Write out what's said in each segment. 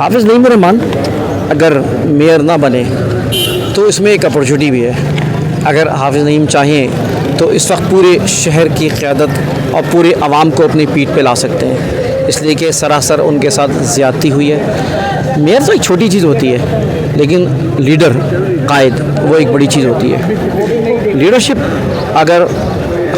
حافظ نعیم الرحمان اگر میئر نہ بنے تو اس میں ایک اپرچونیٹی بھی ہے. اگر حافظ نعیم چاہیں تو اس وقت پورے شہر کی قیادت اور پورے عوام کو اپنی پیٹھ پہ لا سکتے ہیں، اس لیے کہ سراسر ان کے ساتھ زیادتی ہوئی ہے. میئر تو ایک چھوٹی چیز ہوتی ہے، لیکن لیڈر، قائد، وہ ایک بڑی چیز ہوتی ہے. لیڈرشپ اگر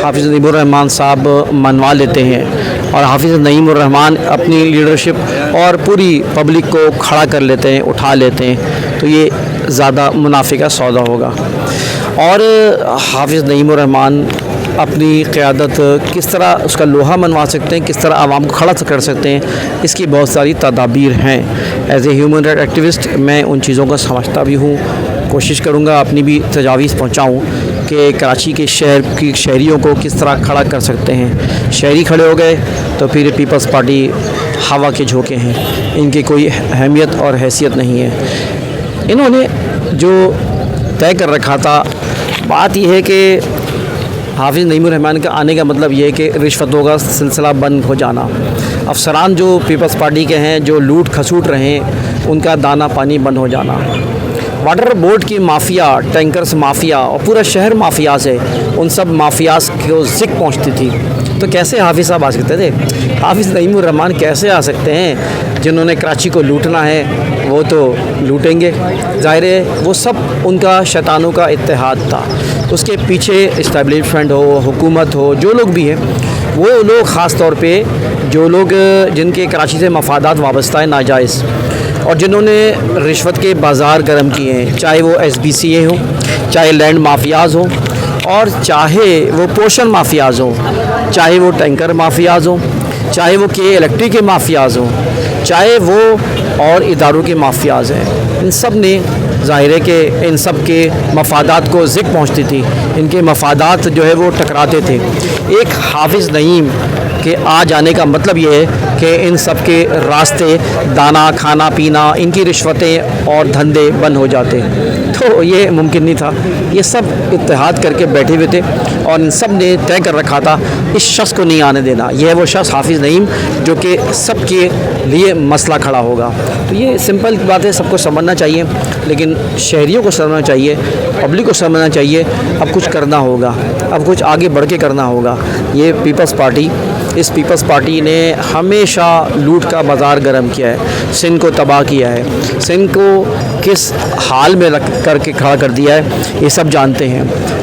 حافظ نعیم الرحمان صاحب منوا لیتے ہیں اور حافظ نعیم الرحمان اپنی لیڈرشپ اور پوری پبلک کو کھڑا کر لیتے ہیں، اٹھا لیتے ہیں، تو یہ زیادہ منافع کا سودا ہوگا. اور حافظ نعیم الرحمان اپنی قیادت کس طرح اس کا لوہا منوا سکتے ہیں، کس طرح عوام کو کھڑا کر سکتے ہیں، اس کی بہت ساری تدابیر ہیں. As a human right activist میں ان چیزوں کو سمجھتا بھی ہوں، کوشش کروں گا اپنی بھی تجاویز پہنچاؤں کہ کراچی کے شہر کی شہریوں کو کس طرح کھڑا کر سکتے ہیں. شہری کھڑے ہو گئے تو پھر پیپلز پارٹی ہوا کے جھونکے ہیں، ان کی کوئی اہمیت اور حیثیت نہیں ہے. انہوں نے جو طے کر رکھا تھا، بات یہ ہے کہ حافظ نعیم الرحمان کا آنے کا مطلب یہ ہے کہ رشوتوں کا سلسلہ بند ہو جانا. افسران جو پیپلز پارٹی کے ہیں جو لوٹ کھسوٹ رہے ہیں، ان کا دانہ پانی بند ہو جانا. واٹر بورڈ کی مافیا، ٹینکرز مافیا اور پورا شہر مافیاز ہے، ان سب مافیاز کو زک پہنچتی تھی. تو کیسے حافظ صاحب آ سکتے تھے؟ حافظ نعیم الرحمان کیسے آ سکتے ہیں؟ جنہوں نے کراچی کو لوٹنا ہے وہ تو لوٹیں گے. ظاہر ہے وہ سب ان کا شیطانوں کا اتحاد تھا. اس کے پیچھے اسٹیبلشمنٹ ہو، حکومت ہو، جو لوگ بھی ہیں، وہ لوگ خاص طور پہ جو لوگ جن کے کراچی سے مفادات وابستہ ہیں ناجائز، اور جنہوں نے رشوت کے بازار گرم کیے ہیں، چاہے وہ ایس بی سی اے ہوں، چاہے لینڈ مافیاز ہوں، اور چاہے وہ پوشن مافیاز ہوں، چاہے وہ ٹینکر مافیاز ہوں، چاہے وہ کے الیکٹرک کے مافیاز ہوں، چاہے وہ اور اداروں کے مافیاز ہیں. ان سب نے ظاہر ہے کہ ان سب کے مفادات کو زک پہنچتی تھی، ان کے مفادات جو ہے وہ ٹکراتے تھے. ایک حافظ نعیم کے آ جانے کا مطلب یہ ہے کہ ان سب کے راستے، دانا، کھانا پینا، ان کی رشوتیں اور دھندے بند ہو جاتے. تو یہ ممکن نہیں تھا. یہ سب اتحاد کر کے بیٹھے ہوئے تھے اور ان سب نے طے کر رکھا تھا اس شخص کو نہیں آنے دینا. یہ ہے وہ شخص حافظ نعیم جو کہ سب کے لیے مسئلہ کھڑا ہوگا. تو یہ سمپل بات ہے، سب کو سمجھنا چاہیے، لیکن شہریوں کو سمجھنا چاہیے، پبلک کو سمجھنا چاہیے. اب کچھ کرنا ہوگا، اب کچھ آگے بڑھ کے کرنا ہوگا. یہ اس پیپلز پارٹی نے ہمیشہ لوٹ کا بازار گرم کیا ہے، سندھ کو تباہ کیا ہے، سندھ کو کس حال میں رکھ کر کے کھڑا کر دیا ہے یہ سب جانتے ہیں.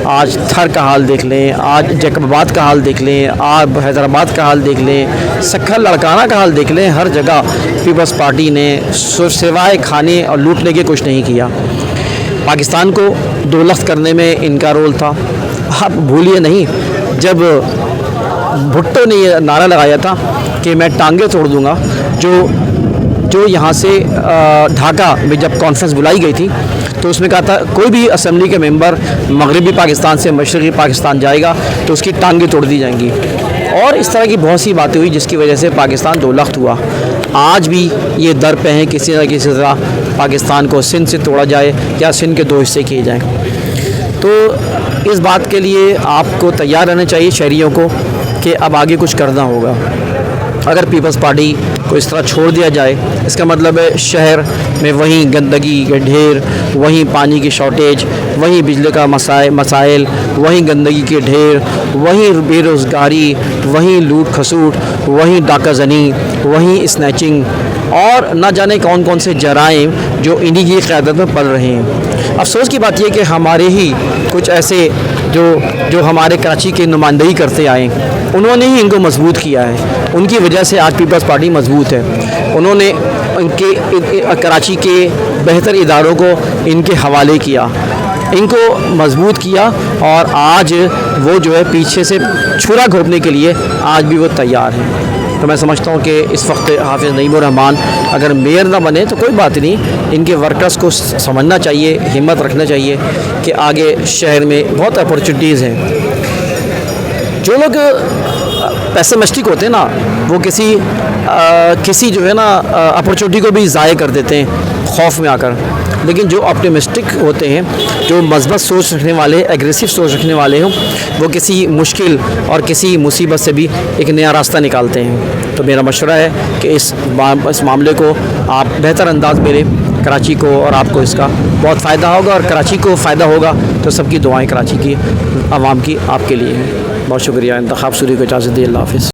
آج تھر کا حال دیکھ لیں، آج جیکب آباد کا حال دیکھ لیں، آج حیدرآباد کا حال دیکھ لیں، سکھر لڑکانہ کا حال دیکھ لیں. ہر جگہ پیپلز پارٹی نے سوائے کھانے اور لوٹنے کے کچھ نہیں کیا. پاکستان کو دو لخت کرنے میں ان کا رول تھا. آپ بھولیے نہیں، جب بھٹو نے یہ نعرہ لگایا تھا کہ میں ٹانگیں توڑ دوں گا، جو یہاں سے ڈھاکہ میں جب کانفرنس بلائی گئی تھی تو اس میں کہا تھا کوئی بھی اسمبلی کے ممبر مغربی پاکستان سے مشرقی پاکستان جائے گا تو اس کی ٹانگیں توڑ دی جائیں گی. اور اس طرح کی بہت سی باتیں ہوئی جس کی وجہ سے پاکستان دو لخت ہوا. آج بھی یہ در پہ ہیں کسی نہ کسی طرح پاکستان کو سندھ سے توڑا جائے یا سندھ کے دو حصے کیے جائیں. تو اس بات کے لیے آپ کو تیار رہنا چاہیے شہریوں کو کہ اب آگے کچھ کرنا ہوگا. اگر پیپلز پارٹی کو اس طرح چھوڑ دیا جائے، اس کا مطلب ہے شہر میں وہیں گندگی کے ڈھیر، وہیں پانی کی شارٹیج، وہیں بجلی کا مسائل، وہیں گندگی کے ڈھیر، وہیں بے روزگاری، وہیں لوٹ کھسوٹ، وہیں ڈاکہ زنی، وہیں اسنیچنگ، اور نہ جانے کون کون سے جرائم جو انہی کی قیادت میں پل رہے ہیں. افسوس کی بات یہ کہ ہمارے ہی کچھ ایسے جو ہمارے کراچی کے نمائندگی کرتے آئے، انہوں نے ہی ان کو مضبوط کیا ہے. ان کی وجہ سے آج پیپلز پارٹی مضبوط ہے. انہوں نے ان کے کراچی کے بہتر اداروں کو ان کے حوالے کیا، ان کو مضبوط کیا، اور آج وہ جو ہے پیچھے سے چھرا گھونپنے کے لیے آج بھی وہ تیار ہیں. تو میں سمجھتا ہوں کہ اس وقت حافظ نعیم الرحمان اگر میئر نہ بنے تو کوئی بات نہیں، ان کے ورکرز کو سمجھنا چاہیے، ہمت رکھنا چاہیے کہ آگے شہر میں بہت اپورچونیٹیز ہیں. جو لوگ پیسمسٹک ہوتے ہیں نا، وہ کسی جو ہے نا اپورچونیٹی کو بھی ضائع کر دیتے ہیں خوف میں آ کر. لیکن جو آپٹیمسٹک ہوتے ہیں، جو مثبت سوچ رکھنے والے، ایگریسو سوچ رکھنے والے ہوں، وہ کسی مشکل اور کسی مصیبت سے بھی ایک نیا راستہ نکالتے ہیں. تو میرا مشورہ ہے کہ اس معاملے کو آپ بہتر انداز میں لیں. کراچی کو اور آپ کو اس کا بہت فائدہ ہوگا, اور کراچی کو فائدہ ہوگا تو سب کی دعائیں کراچی کی عوام کی آپ کے لیے ہیں. بہت شکریہ. انتخاب سوری کو اجازت دی. اللہ حافظ.